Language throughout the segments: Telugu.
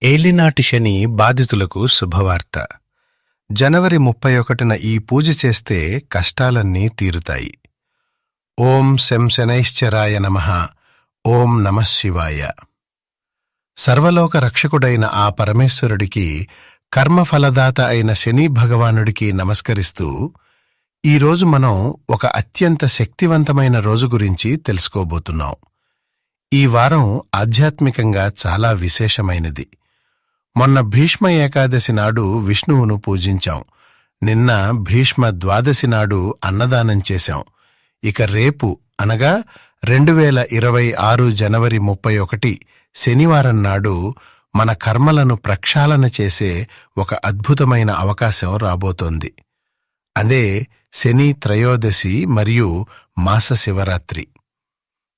ఏలినాటి శని బాధితులకు శుభవార్త. జనవరి 31న ఈ పూజ చేస్తే కష్టాలన్నీ తీరుతాయి. ఓం శం శనైశ్చరాయ నమః. ఓం నమః శివాయ. సర్వలోక రక్షకుడైన ఆ పరమేశ్వరుడికి, కర్మఫలదాత అయిన శని భగవానుడికి నమస్కరిస్తూ ఈరోజు మనం ఒక అత్యంత శక్తివంతమైన రోజు గురించి తెలుసుకోబోతున్నాం. ఈ వారం ఆధ్యాత్మికంగా చాలా విశేషమైనది. మొన్న భీష్మ ఏకాదశి నాడు విష్ణువును పూజించాం. నిన్న భీష్మ ద్వాదశి నాడు అన్నదానం చేశాం. ఇక రేపు అనగా 2026 జనవరి 31 శనివారం నాడు మన కర్మలను ప్రక్షాళన చేసే ఒక అద్భుతమైన అవకాశం రాబోతోంది. అదే శని త్రయోదశి మరియు మాస శివరాత్రి.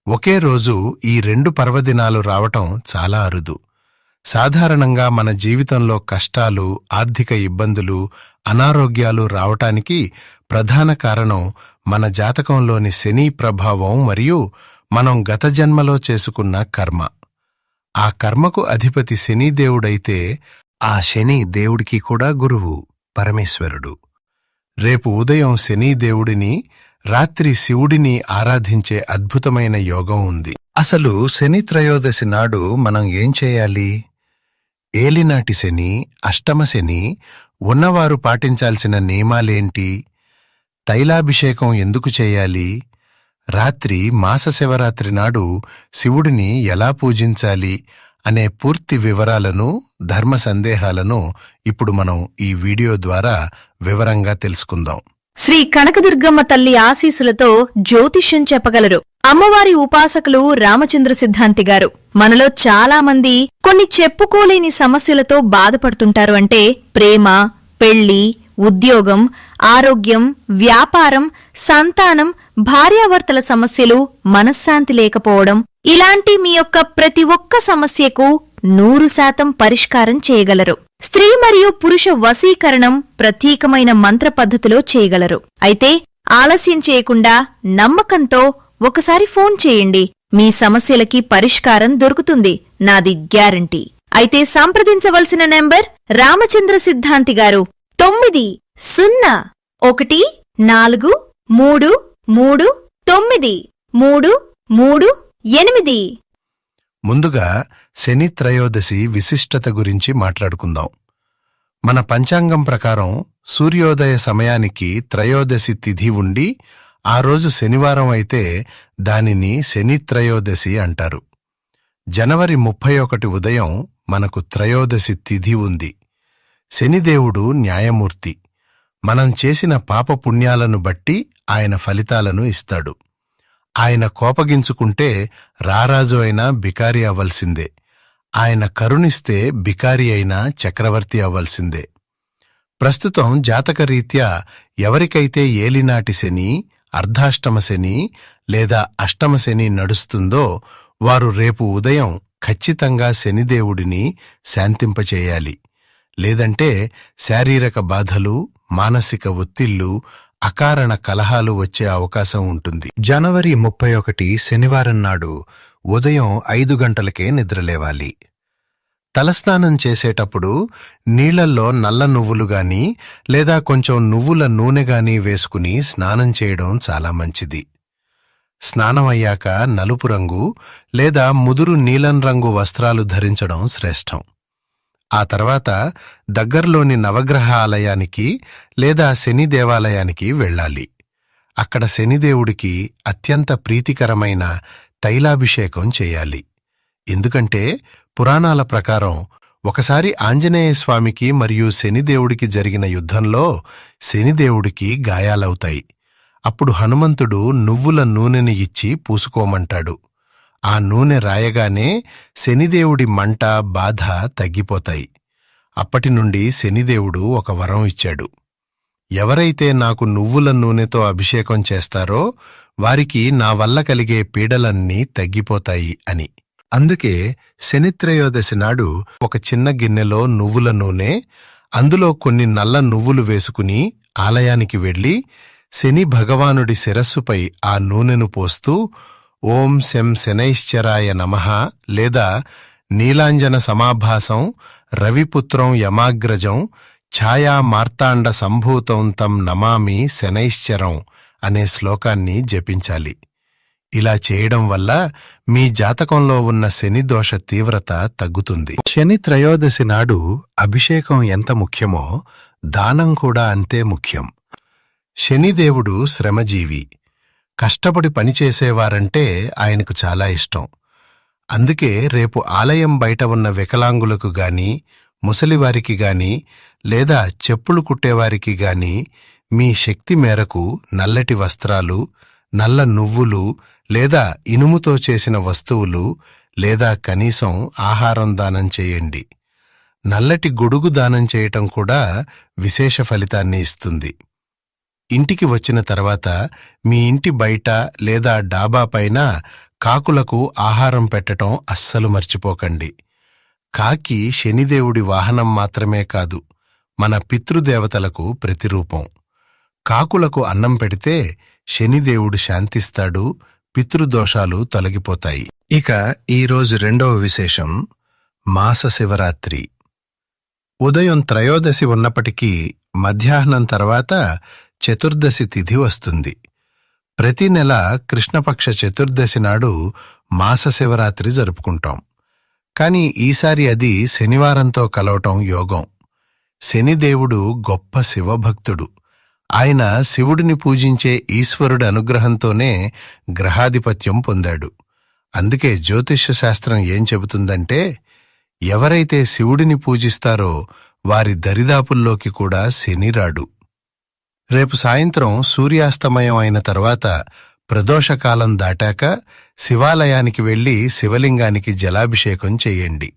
ఒకే రోజు ఈ రెండు పర్వదినాలు రావటం చాలా అరుదు. సాధారణంగా మన జీవితంలో కష్టాలు, ఆర్థిక ఇబ్బందులు, అనారోగ్యాలు రావటానికి ప్రధాన కారణం మన జాతకంలోని శని ప్రభావం మరియు మనం గత జన్మలో చేసుకున్న కర్మ. ఆ కర్మకు అధిపతి శనిదేవుడైతే ఆ శని దేవుడికి కూడా గురువు పరమేశ్వరుడు. రేపు ఉదయం శనిదేవుడిని, రాత్రి శివుడిని ఆరాధించే అద్భుతమైన యోగం ఉంది. అసలు శని త్రయోదశి నాడు మనం ఏం చేయాలి? ఏలినాటి శని, అష్టమ శని ఉన్నవారు పాటించాల్సిన నియమాలేంటి? తైలాభిషేకం ఎందుకు చేయాలి? రాత్రి మాస శివరాత్రి నాడు శివుడిని ఎలా పూజించాలి అనే పూర్తి వివరాలను, ధర్మ సందేహాలను ఇప్పుడు మనం ఈ వీడియో ద్వారా వివరంగా తెలుసుకుందాం. శ్రీ కనకదుర్గమ్మ తల్లి ఆశీసులతో జ్యోతిష్యం చెప్పగలరు అమ్మవారి ఉపాసకులు రామచంద్ర సిద్ధాంతి గారు. మనలో చాలా మంది కొన్ని చెప్పుకోలేని సమస్యలతో బాధపడుతుంటారు. అంటే ప్రేమ, పెళ్లి, ఉద్యోగం, ఆరోగ్యం, వ్యాపారం, సంతానం, భార్యాభర్తల సమస్యలు, మనశ్శాంతి లేకపోవడం, ఇలాంటి మీ యొక్క ప్రతి ఒక్క సమస్యకు 100% పరిష్కారం చేయగలరు. స్త్రీ మరియు పురుష వశీకరణం ప్రత్యేకమైన మంత్ర పద్ధతిలో చేయగలరు. అయితే ఆలస్యం చేయకుండా నమ్మకంతో ఒకసారి ఫోన్ చేయండి. మీ సమస్యలకి పరిష్కారం దొరుకుతుంది, నాది గ్యారంటీ. అయితే సంప్రదించవలసిన నెంబర్ రామచంద్ర సిద్ధాంతి గారు 901433393338. ముందుగా శని త్రయోదశి విశిష్టత గురించి మాట్లాడుకుందాం. మన పంచాంగం ప్రకారం సూర్యోదయ సమయానికి త్రయోదశి తిథి ఉండి ఆ రోజు శనివారం అయితే దానిని శని త్రయోదశి అంటారు. జనవరి 31 ఉదయం మనకు త్రయోదశి తిథి ఉంది. శనిదేవుడు న్యాయమూర్తి. మనం చేసిన పాపపుణ్యాలను బట్టి ఆయన ఫలితాలను ఇస్తాడు. ఆయన కోపగించుకుంటే రారాజు అయినా బికారి అవ్వాల్సిందే. ఆయన కరుణిస్తే బికారి అయినా చక్రవర్తి అవ్వాల్సిందే. ప్రస్తుతం జాతకరీత్యా ఎవరికైతే ఏలినాటి శని, అర్ధాష్టమ శని లేదా అష్టమ శని నడుస్తుందో వారు రేపు ఉదయం ఖచ్చితంగా శనిదేవుడిని శాంతింపచేయాలి. లేదంటే శారీరక బాధలు, మానసిక ఒత్తిళ్లు, అకారణ కలహాలు వచ్చే అవకాశం ఉంటుంది. జనవరి 31 శనివారం నాడు ఉదయం 5 గంటలకే నిద్రలేవాలి. తలస్నానం చేసేటప్పుడు నీళ్లల్లో నల్ల నువ్వులు గాని లేదా కొంచెం నువ్వుల నూనె గాని వేసుకుని స్నానం చేయడం చాలా మంచిది. స్నానమయ్యాక నలుపు రంగు లేదా ముదురు నీలం రంగు వస్త్రాలు ధరించడం శ్రేష్టం. ఆ తర్వాత దగ్గర్లోని నవగ్రహ ఆలయానికి లేదా శని దేవాలయానికి వెళ్ళాలి. అక్కడ శనిదేవుడికి అత్యంత ప్రీతికరమైన తైలాభిషేకం చేయాలి. ఎందుకంటే పురాణాల ప్రకారం ఒకసారి ఆంజనేయస్వామికి మరియు శనిదేవుడికి జరిగిన యుద్ధంలో శనిదేవుడికి గాయాలవుతాయి. అప్పుడు హనుమంతుడు నువ్వుల నూనెని ఇచ్చి పూసుకోమంటాడు. ఆ నూనె రాయగానే శనిదేవుడి మంట, బాధ తగ్గిపోతాయి. అప్పటి నుండి శనిదేవుడు ఒక వరం ఇచ్చాడు. ఎవరైతే నాకు నువ్వుల నూనెతో అభిషేకం చేస్తారో వారికి నా వల్ల కలిగే పీడలన్నీ తగ్గిపోతాయి అని. అందుకే శనిత్రయోదశి నాడు ఒక చిన్న గిన్నెలో నువ్వుల నూనె, అందులో కొన్ని నల్ల నువ్వులు వేసుకుని ఆలయానికి వెళ్లి శని భగవానుడి శిరస్సుపై ఆ నూనెను పోస్తూ ఓం శం శనైశ్చరాయ నమః లేదా నీలాంజన సమాభాసం రవిపుత్రం యమాగ్రజం ఛాయా మార్తాండ సంభూతం తం నమామి శనైశ్చరం అనే శ్లోకాన్ని జపించాలి. ఇలా చేయడం వల్ల మీ జాతకంలో ఉన్న శని దోష తీవ్రత తగ్గుతుంది. శని త్రయోదశి నాడు అభిషేకం ఎంత ముఖ్యమో దానం కూడా అంతే ముఖ్యం. శనిదేవుడు శ్రమజీవి. కష్టపడి పనిచేసేవారంటే ఆయనకు చాలా ఇష్టం. అందుకే రేపు ఆలయం బయట ఉన్న వికలాంగులకు గాని, ముసలివారికి గాని, లేదా చెప్పులు కుట్టేవారికి గాని మీ శక్తి మేరకు నల్లటి వస్త్రాలు, నల్ల నువ్వులు లేదా ఇనుముతో చేసిన వస్తువులు లేదా కనీసం ఆహారం దానం చేయండి. నల్లటి గొడుగు దానం చేయటం కూడా విశేష ఫలితాన్ని ఇస్తుంది. ఇంటికి వచ్చిన తర్వాత మీ ఇంటి బయట లేదా డాబా పైన కాకులకు ఆహారం పెట్టటం అస్సలు మర్చిపోకండి. కాకి శనిదేవుడి వాహనం మాత్రమే కాదు, మన పితృదేవతలకు ప్రతిరూపం. కాకులకు అన్నం పెడితే శనిదేవుడు శాంతిస్తాడు, పితృదోషాలు తొలగిపోతాయి. ఇక ఈరోజు రెండవ విశేషం మాస శివరాత్రి. ఉదయం త్రయోదశి ఉన్నప్పటికీ మధ్యాహ్నం తర్వాత చతుర్దశి తిథి వస్తుంది. ప్రతి నెల కృష్ణపక్ష చతుర్దశి నాడు మాస శివరాత్రి జరుపుకుంటాం. కాని ఈసారి అది శనివారంతో కలవటం యోగం. శనిదేవుడు గొప్ప శివభక్తుడు. ఆయన శివుడిని పూజించే ఈశ్వరుడి అనుగ్రహంతోనే గ్రహాధిపత్యం పొందాడు. అందుకే జ్యోతిష్య శాస్త్రం ఏం చెబుతుందంటే, ఎవరైతే శివుడిని పూజిస్తారో వారి దరిదాపుల్లోకి కూడా శని రాడు. రేపు సాయంత్రం సూర్యాస్తమయం అయిన తర్వాత ప్రదోషకాలం దాటాక శివాలయానికి వెళ్లి శివలింగానికి జలాభిషేకం చెయ్యండి.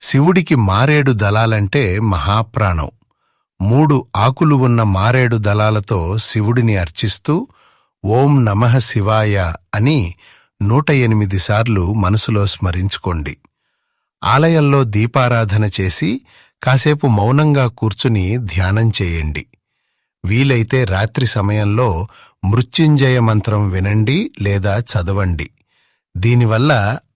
శివుడికి మారేడు దళాలంటే మహాప్రాణం. 3 ఆకులు ఉన్న మారేడు దళాలతో శివుడిని అర్చిస్తూ ఓం నమః శివాయ అని 108 సార్లు మనసులో స్మరించుకోండి. ఆలయంలో దీపారాధన చేసి కాసేపు మౌనంగా కూర్చుని ధ్యానం చేయండి. వీలైతే రాత్రి సమయంలో మృత్యుంజయ మంత్రం వినండి లేదా చదవండి. దీనివల్ల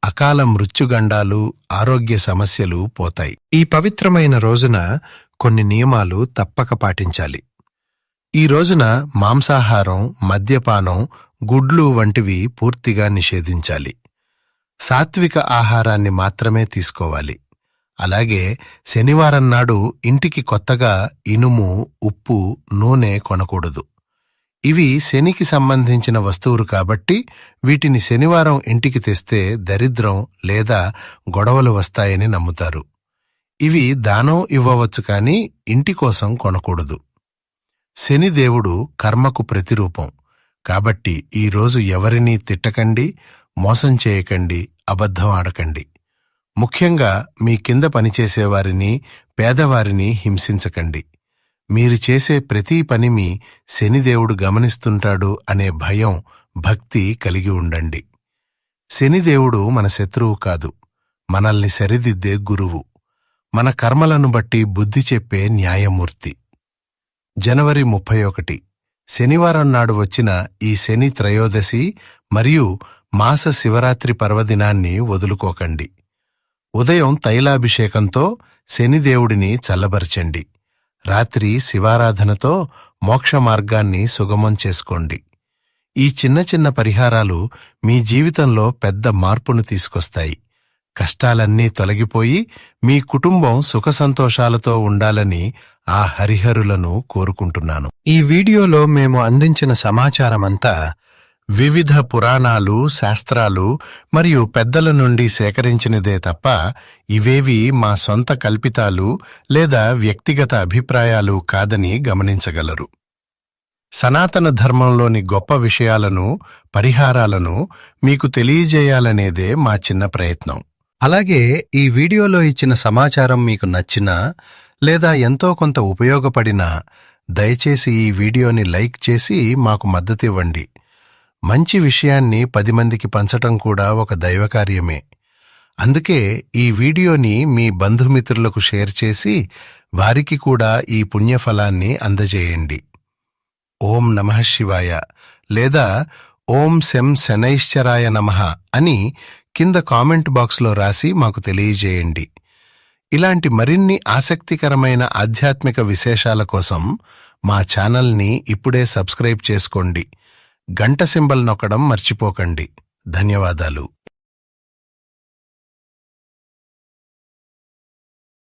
అకాల మృత్యుగండాలు, ఆరోగ్య సమస్యలు పోతాయి. ఈ పవిత్రమైన రోజున కొన్ని నియమాలు తప్పక పాటించాలి. ఈ రోజున మాంసాహారం, మద్యపానం, గుడ్లు వంటివి పూర్తిగా నిషేధించాలి. సాత్విక ఆహారాన్ని మాత్రమే తీసుకోవాలి. అలాగే శనివారం నాడు ఇంటికి కొత్తగా ఇనుము, ఉప్పు, నూనె కొనకూడదు. ఇవి శనికి సంబంధించిన వస్తువులు కాబట్టి వీటిని శనివారం ఇంటికి తెస్తే దరిద్రం లేదా గొడవలు వస్తాయని నమ్ముతారు. ఇవి దానం ఇవ్వవచ్చు కాని ఇంటి కోసం కొనకూడదు. శనిదేవుడు కర్మకు ప్రతిరూపం కాబట్టి ఈరోజు ఎవరినీ తిట్టకండి, మోసం చేయకండి, అబద్ధం ఆడకండి. ముఖ్యంగా మీ కింద పనిచేసేవారిని, పేదవారిని హింసించకండి. మీరు చేసే ప్రతి పనిని శనిదేవుడు గమనిస్తుంటాడు అనే భయం, భక్తి కలిగి ఉండండి. శనిదేవుడు మన శత్రువు కాదు, మనల్ని సరిదిద్దే గురువు. మన కర్మలను బట్టి బుద్ధి చెప్పే న్యాయమూర్తి. జనవరి 31 శనివారం నాడు వచ్చిన ఈ శని త్రయోదశి మరియు మాస శివరాత్రి పర్వదినాన్ని వదులుకోకండి. ఉదయం తైలాభిషేకంతో శనిదేవుడిని చల్లబరచండి. రాత్రి శివారాధనతో మోక్ష మార్గాన్ని సుగమం చేసుకోండి. ఈ చిన్న చిన్న పరిహారాలు మీ జీవితంలో పెద్ద మార్పును తీసుకొస్తాయి. కష్టాలన్నీ తొలగిపోయి మీ కుటుంబం సుఖ సంతోషాలతో ఉండాలని ఆ హరిహరులను కోరుకుంటున్నాను. ఈ వీడియోలో మేము అందించిన సమాచారమంతా వివిధ పురాణాలు, శాస్త్రాలు మరియు పెద్దల నుండి సేకరించినదే తప్ప ఇవేవి మా సొంత కల్పితాలు లేదా వ్యక్తిగత అభిప్రాయాలు కాదని గమనించగలరు. సనాతన ధర్మంలోని గొప్ప విషయాలను, పరిహారాలను మీకు తెలియజేయాలనేదే మా చిన్న ప్రయత్నం. అలాగే ఈ వీడియోలో ఇచ్చిన సమాచారం మీకు నచ్చినా లేదా ఎంతో కొంత ఉపయోగపడినా దయచేసి ఈ వీడియోని లైక్ చేసి మాకు మద్దతివ్వండి. మంచి విషయాన్ని 10 మందికి పంచటం కూడా ఒక దైవకార్యమే. అందుకే ఈ వీడియోని మీ బంధుమిత్రులకు షేర్ చేసి వారికి కూడా ఈ పుణ్యఫలాన్ని అందజేయండి. ఓం నమః శివాయ లేదా ఓం శం శనైశ్చరాయ నమః అని కింద కామెంట్ బాక్స్లో రాసి మాకు తెలియజేయండి. ఇలాంటి మరిన్ని ఆసక్తికరమైన ఆధ్యాత్మిక విశేషాల కోసం మా ఛానల్ని ఇప్పుడే సబ్స్క్రైబ్ చేసుకోండి. గంట సింబల్ నొక్కడం మర్చిపోకండి. ధన్యవాదాలు.